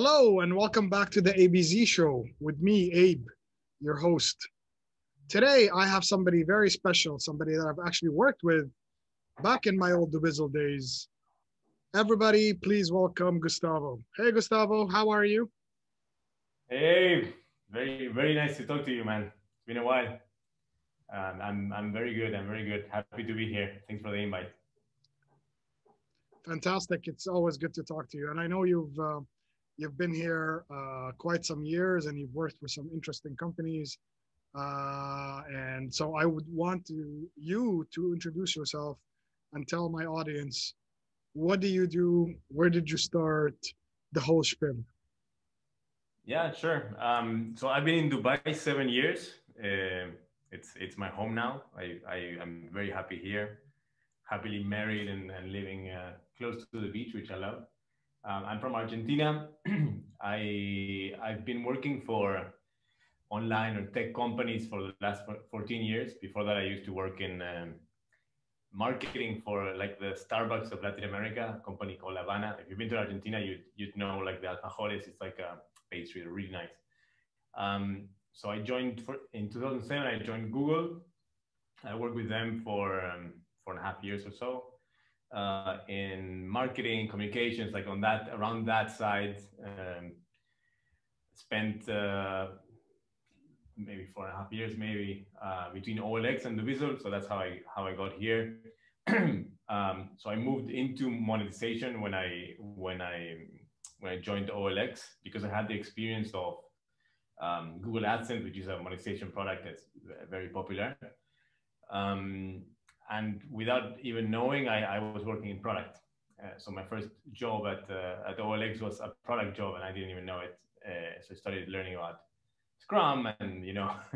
Hello and welcome back to the Abez Show with me, Abe, your host. Today I have somebody very special, somebody that I've actually worked with back in my old Dubizzle days. Everybody, please welcome Gustavo. Hey, Gustavo, how are you? Hey, very nice to talk to you, man. It's been a while. I'm very good. I'm very good. Happy to be here. Thanks for the invite. Fantastic. It's always good to talk to you. And I know you've been here quite some years and you've worked for some interesting companies. And so I would want you to introduce yourself and tell my audience, what do you do? Where did you start? The whole spiel. Yeah, sure. So I've been in Dubai 7 years. It's my home now. I am very happy here, happily married and living close to the beach, which I love. I'm from Argentina. I've been working for online or tech companies for the last 14 years. Before that, I used to work in marketing for like the Starbucks of Latin America, a company called Havana. If you've been to Argentina, you'd know like the alfajores. It's like a pastry, they're really nice. So I joined in 2007. I joined Google. I worked with them for 4.5 years or so in marketing, communications, like on that around that side. Spent maybe 4.5 years, maybe between OLX and Dubizzle. So that's how I got here. So I moved into monetization when I joined OLX because I had the experience of Google AdSense, which is a monetization product that's very popular. And without even knowing, I was working in product. So my first job at OLX was a product job, and I didn't even know it. So I started learning about Scrum and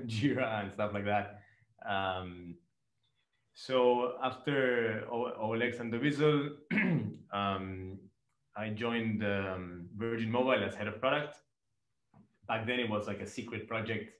Jira and stuff like that. So after OLX and Dubizzle, I joined Virgin Mobile as head of product. Back then, it was like a secret project.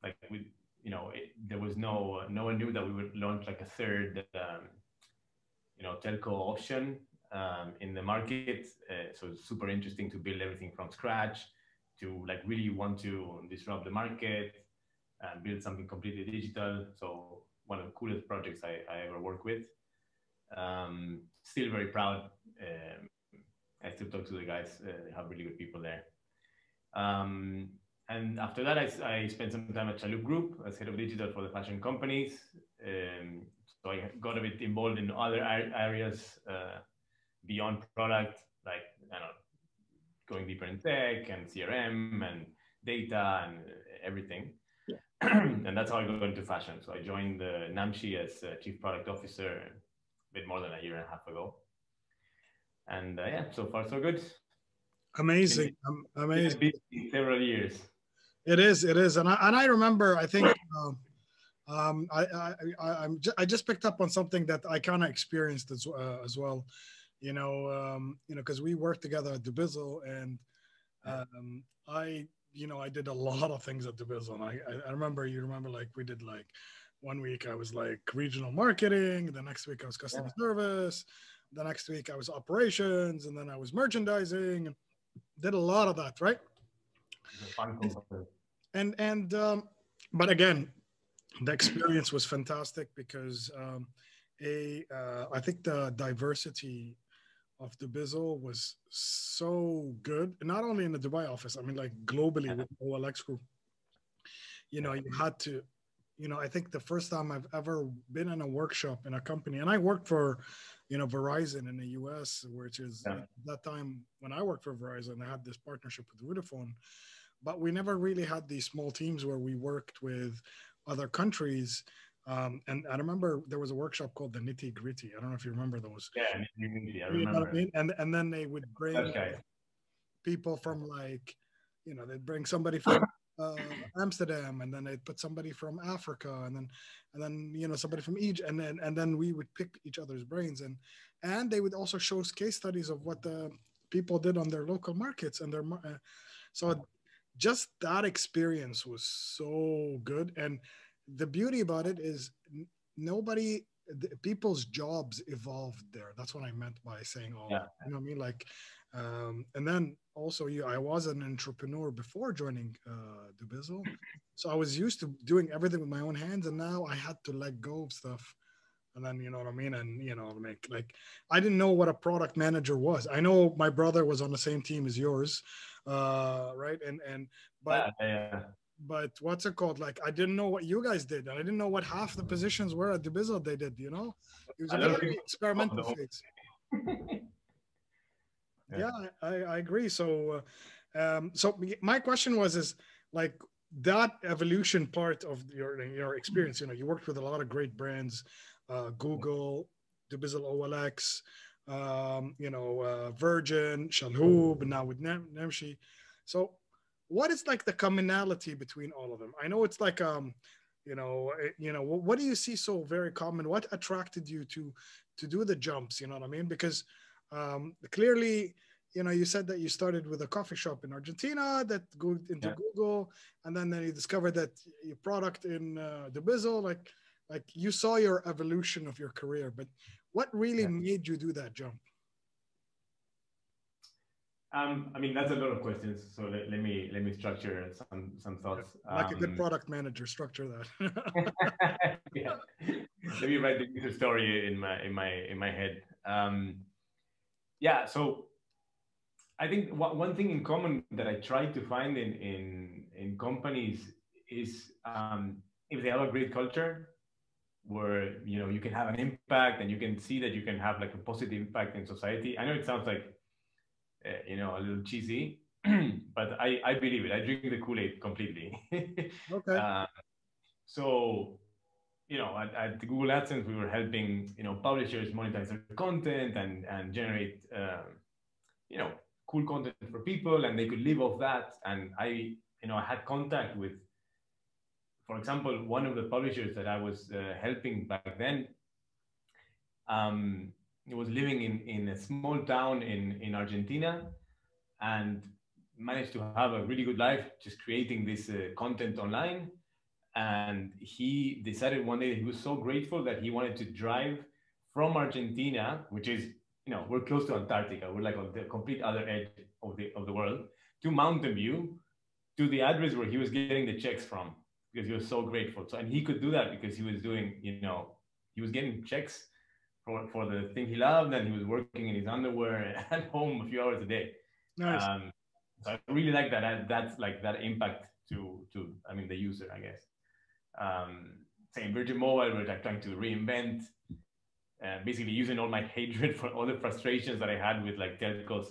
Like there was no one knew that we would launch like a third, telco option in the market. So it's super interesting to build everything from scratch, to like really want to disrupt the market and build something completely digital. So one of the coolest projects I ever worked with. Still very proud. I still talk to the guys. They have really good people there. And after that, I spent some time at Chalup Group as head of digital for the fashion companies. So I got a bit involved in other areas beyond product, like I don't know, going deeper in tech and CRM and data and everything. Yeah. And that's how I got into fashion. So I joined Namshi as chief product officer a bit more than a year and a half ago. And yeah, so far so good. Amazing, amazing. Several years. It is, and I remember. I think I just picked up on something that I kind of experienced as well. Because we worked together at Dubizzle, and I did a lot of things at Dubizzle. And I remember, like we did like 1 week I was like regional marketing, the next week I was customer service, the next week I was operations, and then I was merchandising, and did a lot of that, right? And but again, the experience was fantastic because I think the diversity of Dubizzle was so good, not only in the Dubai office, I mean like globally with OLX group. You had to, I think the first time I've ever been in a workshop in a company, and I worked for Verizon in the US, which is that time when I worked for Verizon, I had this partnership with Vodafone, but we never really had these small teams where we worked with other countries. And I remember there was a workshop called the Nitty Gritty. I don't know if you remember those. Yeah, Nitty Gritty. I remember. You know what I mean? And then they would bring people from like, they'd bring somebody from Amsterdam, and then they'd put somebody from Africa, and then somebody from Egypt, and then we would pick each other's brains, and they would also show case studies of what the people did on their local markets and their so just that experience was so good. And the beauty about it is people's jobs evolved there. That's what I meant by saying all that. You know what I mean? Like, and then also you, I was an entrepreneur before joining Dubizzle. So I was used to doing everything with my own hands, and now I had to let go of stuff. And then, you know what I mean? And, you know, like I didn't know what a product manager was. I know my brother was on the same team as yours, right? But, Yeah, yeah. but what's it called? Like, I didn't know what you guys did. And I didn't know what half the positions were at Dubizzle they did, you know? It was a A lot very of people experimental don't. phase. Yeah. Yeah, I agree. So, so my question was, is like that evolution part of your experience. You know, you worked with a lot of great brands, Google, Dubizzle OLX, you know, Virgin, Shalhoub, and now with Namshi. So, what is like the commonality between all of them? I know it's like you know, what do you see so very common? What attracted you to do the jumps? You know what I mean? Because clearly, you know, you said that you started with a coffee shop in Argentina that go into Google, and then you discovered that your product in Dubizzle, like you saw your evolution of your career. But what really made you do that jump? I mean, that's a lot of questions. So let me structure some thoughts. Like a good product manager, structure that. Yeah. Let me write the user story in my head. Yeah. So I think one thing in common that I try to find in companies is if they have a great culture where you can have an impact and you can see that you can have like a positive impact in society. I know it sounds like a little cheesy, but I believe it. I drink the Kool-Aid completely. Okay. So at the Google AdSense, we were helping publishers monetize their content and generate cool content for people, and they could live off that. And I had contact with, for example, one of the publishers that I was helping back then. He was living in a small town in Argentina, and managed to have a really good life just creating this content online. And he decided one day that he was so grateful that he wanted to drive from Argentina, which is, we're close to Antarctica. We're like on the complete other edge of the world, to Mountain View, to the address where he was getting the checks from, because he was so grateful. So, and he could do that because he was doing, he was getting checks for the thing he loved, and he was working in his underwear at home a few hours a day. Nice. So I really like that. That's like that impact to the user, I guess. Same Virgin Mobile, we're like trying to reinvent, basically using all my hatred for all the frustrations that I had with like telcos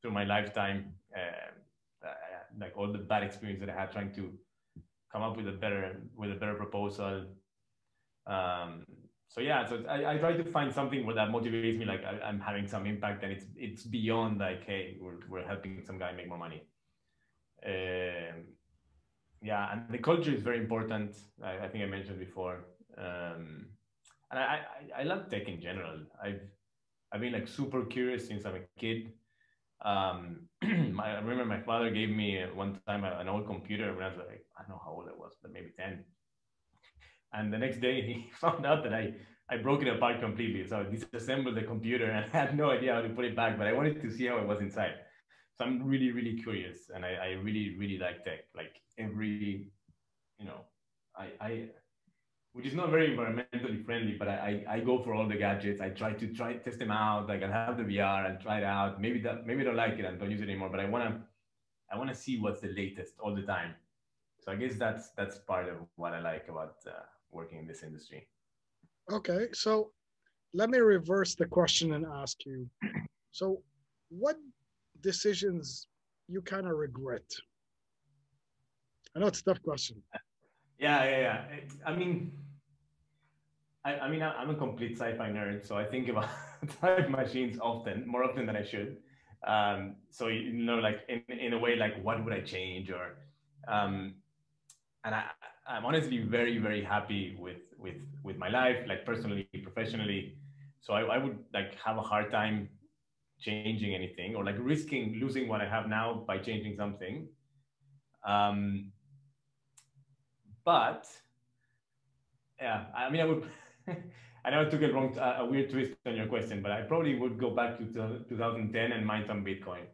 through my lifetime, like all the bad experience that I had trying to come up with a better proposal. So I try to find something where that motivates me, like I'm having some impact, and it's beyond like, hey, we're helping some guy make more money. And the culture is very important. I think I mentioned before, and I love tech in general. I've been like super curious since I'm a kid. I remember my father gave me one time an old computer when I was like, I don't know how old I was, but maybe 10. And the next day he found out that I broke it apart completely. So I disassembled the computer and I had no idea how to put it back, but I wanted to see how it was inside. So I'm really, really curious, and I really, really like tech. Like every, which is not very environmentally friendly, but I go for all the gadgets. I try to test them out. Like I'll have the VR and try it out. Maybe I don't like it and don't use it anymore, but I wanna see what's the latest all the time. So I guess that's part of what I like about working in this industry. Okay, so let me reverse the question and ask you. So, what decisions you kind of regret? I know it's a tough question. Yeah. I'm a complete sci-fi nerd, so I think about time machines more often than I should. So like in a way, like what would I change, or and I'm honestly very, very happy with my life, like personally, professionally. So I would like have a hard time changing anything, or like risking losing what I have now by changing something. But yeah, I mean, I would. I know I took a weird twist on your question, but I probably would go back to 2010 and mine some Bitcoin.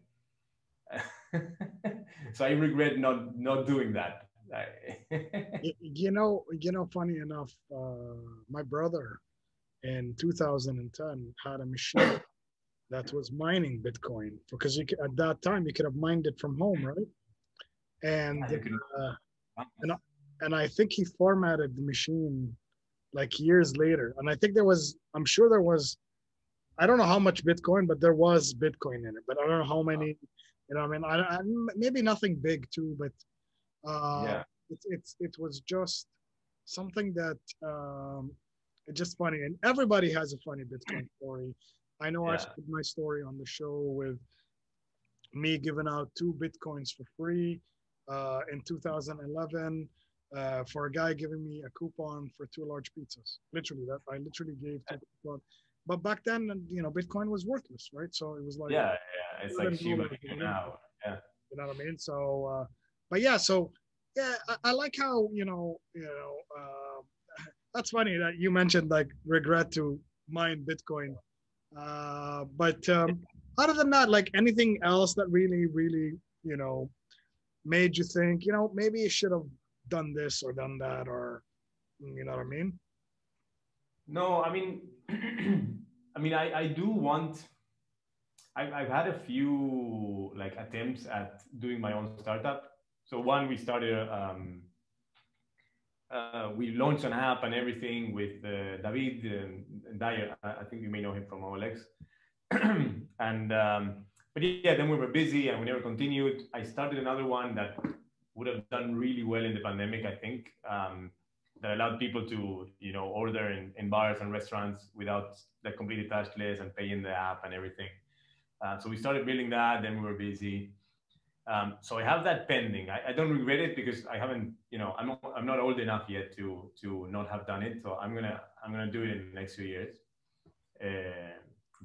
So I regret not doing that. Funny enough, my brother in 2010 had a machine that was mining Bitcoin because at that time you could have mined it from home, right? And Yeah, you can. and and I think he formatted the machine like years later. And I think I'm sure there was, I don't know how much Bitcoin, but there was Bitcoin in it. But I don't know how many. I mean, maybe nothing big too, but Yeah. it was just something that it's just funny, and everybody has a funny Bitcoin story. I know I Yeah. shared my story on the show with me giving out 2 Bitcoins for free in 2011 for a guy giving me a coupon for 2 large pizzas. Literally, that I literally gave 2 coupons. But back then, Bitcoin was worthless, right? So it was like Yeah. Yeah. It's like Shiba now. Yeah. You know what I mean? So, but yeah, so yeah, I like how that's funny that you mentioned like regret to mine Bitcoin. But other than that, like anything else that really, really, made you think, maybe you should have done this or done that, or you know what I mean? No, I mean, I do want. I've had a few like attempts at doing my own startup. So one, we started. We launched an app and everything with David and Dyer. I think you may know him from OLX. And but yeah, then we were busy and we never continued. I started another one that would have done really well in the pandemic, I think, that allowed people to order in bars and restaurants without like completely touchless and pay in the app and everything. So we started building that. Then we were busy. So I have that pending. I don't regret it because I haven't, I'm not old enough yet to not have done it. So I'm gonna do it in the next few years.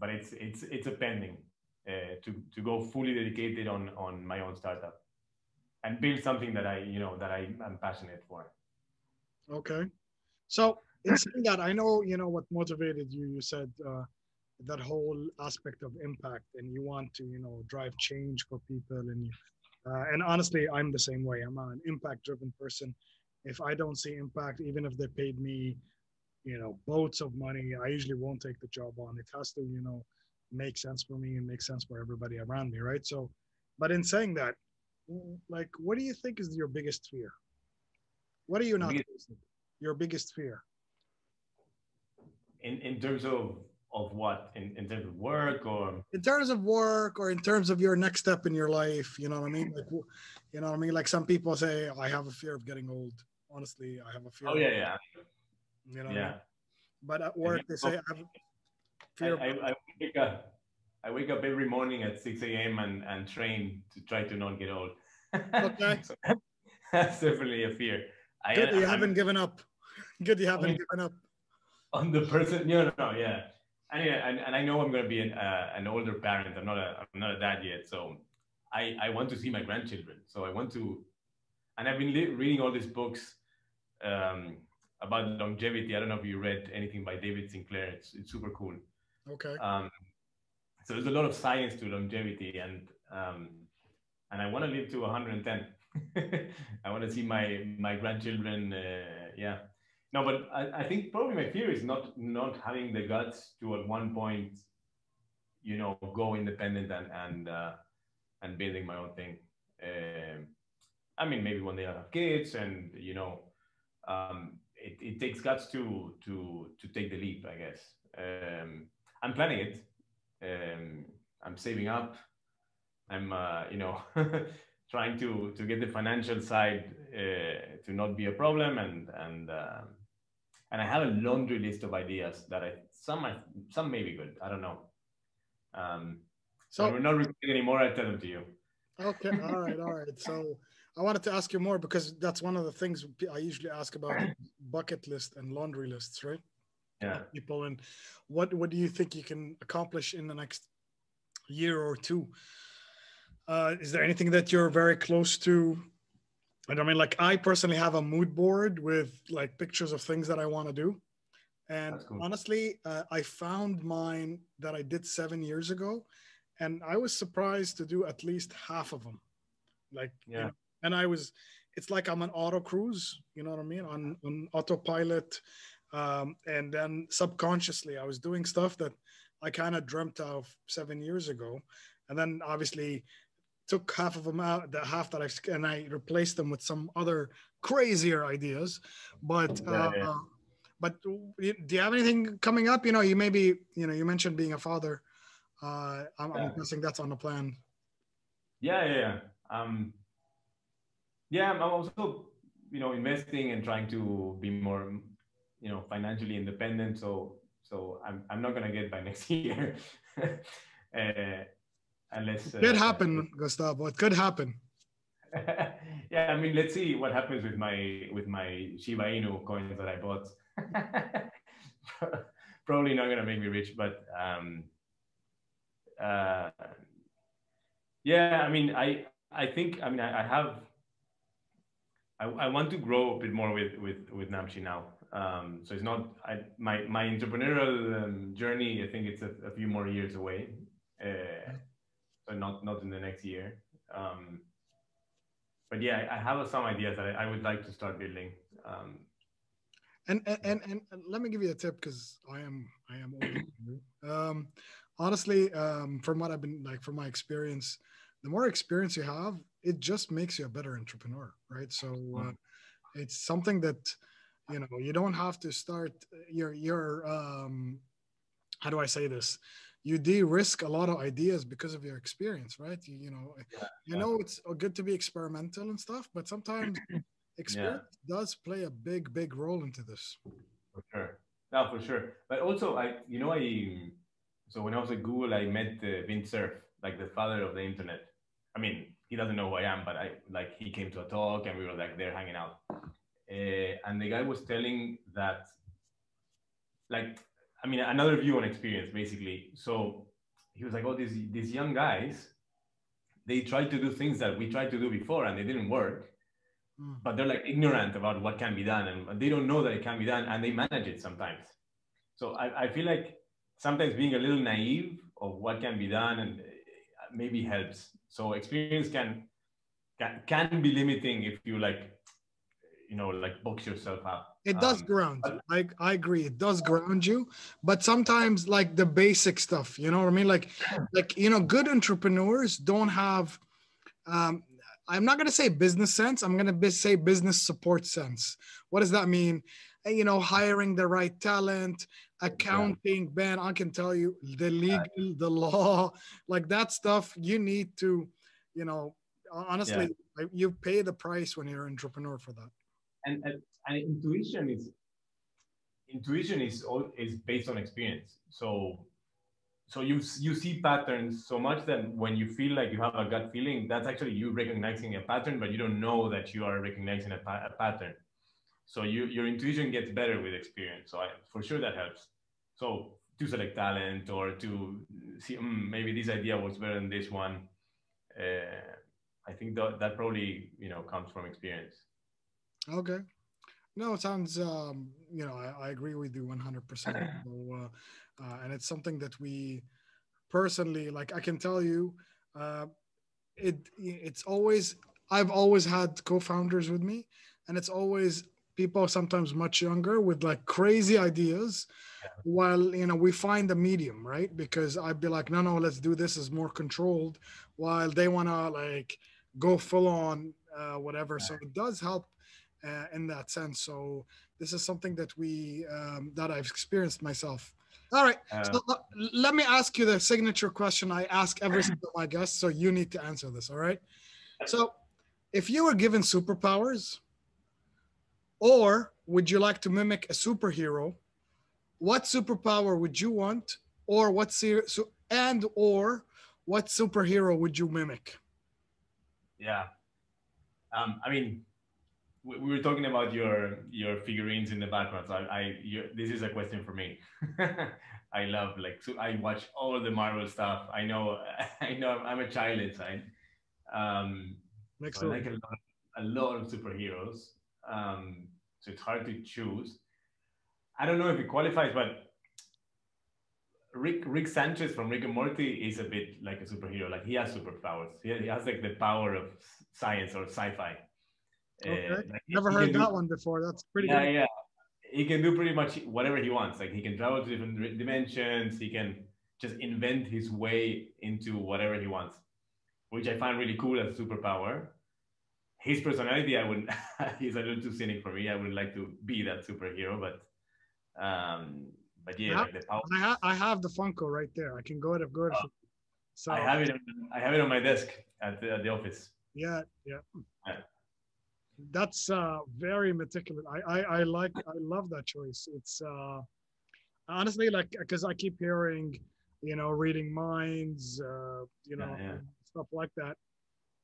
But it's a pending to go fully dedicated on my own startup and build something that I'm passionate for. Okay. So in saying that, I know, what motivated you. You said that whole aspect of impact, and you want to, drive change for people. And honestly, I'm the same way. I'm an impact-driven person. If I don't see impact, even if they paid me, boats of money, I usually won't take the job on. It has to, make sense for me and make sense for everybody around me, right? So, but in saying that, like, what do you think is your biggest fear? What are you not facing? Your biggest fear? In terms of what? In terms of work or in terms of work, or in terms of your next step in your life? You know what I mean? Like, you know what I mean? Like some people say, I have a fear of getting old. Honestly, I have a fear. Oh yeah. You know what I mean? But at work, they say, I have a fear. I wake up every morning at 6 a.m. and train to try to not get old. Okay. So that's definitely a fear. Good, you haven't given up. Good, you haven't given up. On the person, no, yeah. And I know I'm going to be an older parent. I'm not a dad yet, so I want to see my grandchildren. So I want to, and I've been reading all these books about longevity. I don't know if you read anything by David Sinclair. It's super cool. Okay. So there's a lot of science to longevity, and I want to live to 110. I want to see my grandchildren. Yeah. No, but I think probably my fear is not having the guts to at one point, go independent and building my own thing. I mean, maybe one day I'll have kids, and it takes guts to take the leap, I guess. I'm planning it. I'm saving up. I'm trying to get the financial side to not be a problem, and I have a laundry list of ideas that some may be good. I don't know. So we're not recording anymore. I tell them to you. Okay. All right. So I wanted to ask you more because that's one of the things I usually ask about bucket list and laundry lists, right? Yeah. People, and what do you think you can accomplish in the next year or two? Is there anything that you're very close to? And I mean, like, I personally have a mood board with like pictures of things that I want to do. And cool. Honestly, I found mine that I did 7 years ago, and I was surprised to do at least half of them. Like, Yeah. and it's like I'm on auto cruise, you know what I mean? On autopilot. And then subconsciously I was doing stuff that I kind of dreamt of 7 years ago. And then obviously took half of them out, the half that and I replaced them with some other crazier ideas. But, Yeah, yeah, but do you have anything coming up? You maybe, you mentioned being a father. I'm yeah, guessing that's on the plan. yeah, yeah, yeah. Yeah, I'm also, investing and trying to be more, financially independent. So I'm not gonna get by next year, unless. Could happen, Gustavo. It could happen. Yeah, I mean, let's see what happens with my Shiba Inu coins that I bought. Probably not gonna make me rich, but uh, yeah, I mean, I think, I mean, I have. I want to grow a bit more with Namshi now. So it's not my entrepreneurial journey. I think it's a few more years away. So not in the next year. But yeah, I have some ideas that I would like to start building. And let me give you a tip because I am older than you. Honestly, from what I've been like from my experience, the more experience you have, it just makes you a better entrepreneur, right? So it's something that you don't have to start your how do I say this? You de-risk a lot of ideas because of your experience, right? You Yeah, know it's good to be experimental and stuff, but sometimes yeah, experience does play a big role into this. for sure. No, for sure. But also, so when I was at Google, I met Vint Cerf, like the father of the internet. I mean, he doesn't know who I am, but he came to a talk and we were like there hanging out. And the guy was telling that, like, I mean, another view on experience, basically. So he was like, oh, these young guys, they tried to do things that we tried to do before and they didn't work, but they're like ignorant about what can be done and they don't know that it can be done and they manage it sometimes. So I feel like sometimes being a little naive of what can be done and maybe helps. So experience can be limiting if you like box yourself up. It does ground you. I agree. It does ground you, but sometimes like the basic stuff, you know what I mean? Good entrepreneurs don't have. Um, I'm not gonna say business sense. I'm gonna say business support sense. What does that mean? Hiring the right talent, accounting. Man, I can tell you the legal, the law, like that stuff. You need to, honestly, Yeah. you pay the price when you're an entrepreneur for that. And intuition is based on experience. So you see patterns so much that when you feel like you have a gut feeling, that's actually you recognizing a pattern, but you don't know that you are recognizing a pattern. So your intuition gets better with experience. So for sure that helps. So to select talent or to see maybe this idea was better than this one. I think that probably comes from experience. Okay. No, it sounds, I agree with you 100%. So, and it's something that we personally, like, I can tell you, uh, it's always, I've always had co-founders with me, and it's always people sometimes much younger with like crazy ideas, while, we find a medium, right? Because I'd be like, no, let's do this as more controlled, while they want to like go full on, whatever. So it does help in that sense. So this is something that that I've experienced myself. All right. So let me ask you the signature question I ask every single my guest. So you need to answer this. All right. So if you were given superpowers, or would you like to mimic a superhero, what superpower would you want, or what superhero would you mimic? Yeah. I mean, we were talking about your figurines in the background. So this is a question for me. I love I watch all the Marvel stuff. I know I'm a child inside. So I like a lot of superheroes. So it's hard to choose. I don't know if it qualifies, but Rick Sanchez from Rick and Morty is a bit like a superhero. Like he has superpowers. He has like the power of science or sci-fi. Okay. Like Never heard that one before. That's pretty good. Yeah. He can do pretty much whatever he wants. Like he can travel to different dimensions. He can just invent his way into whatever he wants, which I find really cool as a superpower. His personality, I wouldn't. He's a little too cynic for me. I wouldn't like to be that superhero, but yeah, like the power. I have the Funko right there. I can go to So I have it. I have it on my desk at the office. Yeah. That's very meticulous. I love that choice. It's honestly, like, because I keep hearing, reading minds, stuff like that.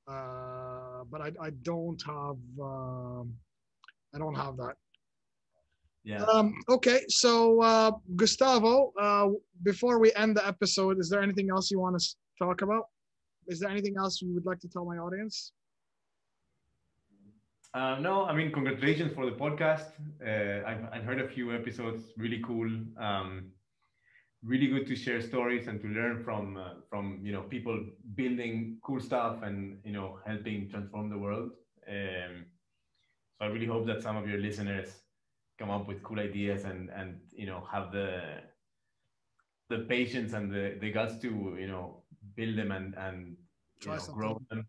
But I don't have that. Yeah. Okay, so Gustavo, before we end the episode, is there anything else you want to talk about? Is there anything else you would like to tell my audience? No, I mean, congratulations for the podcast. I've heard a few episodes, really cool. Really good to share stories and to learn from people building cool stuff and helping transform the world. So I really hope that some of your listeners come up with cool ideas and have the patience and the guts to build them and grow them.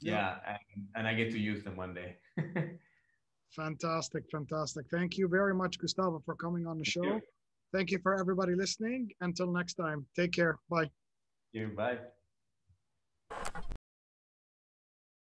Yeah, and I get to use them one day. Fantastic. Thank you very much, Gustavo, for coming on the show. Thank you for everybody listening. Until next time, take care. Bye. Bye.